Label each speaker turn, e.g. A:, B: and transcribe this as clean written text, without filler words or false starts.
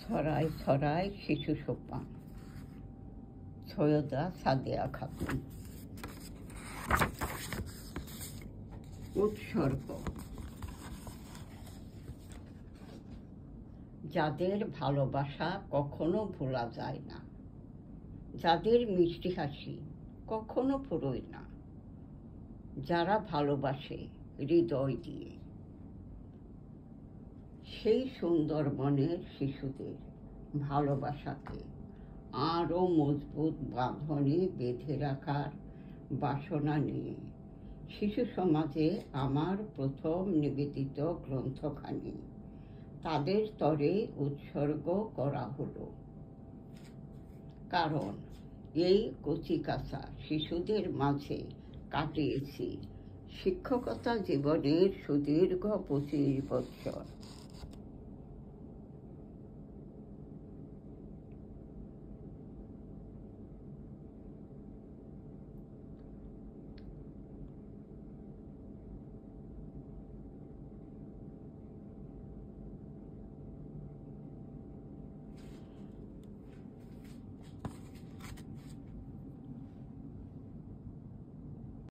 A: ছড়ায় ছড়ায় শিশু সোপান। সৈয়দা সাদিয়া খাতুন। উৎসর্গ। যাদের ভালোবাসা কখনো ভোলা যায় না, যাদের মিষ্টি হাসি কখনো ফুরোয় না, যারা ভালোবাসে হৃদয় দিয়ে, সেই সুন্দরবনের শিশুদের ভালোবাসাকে আরও মজবুত বাঁধনে বেঁধে রাখার বাসনা নিয়ে শিশু সমাজে আমার প্রথম নিবেদিত গ্রন্থখানি তাদের তরে উৎসর্গ করা হলো। কারণ এই কচিকাঁচা শিশুদের মাঝে কাটিয়েছি শিক্ষকতা জীবনের সুদীর্ঘ 25 বছর।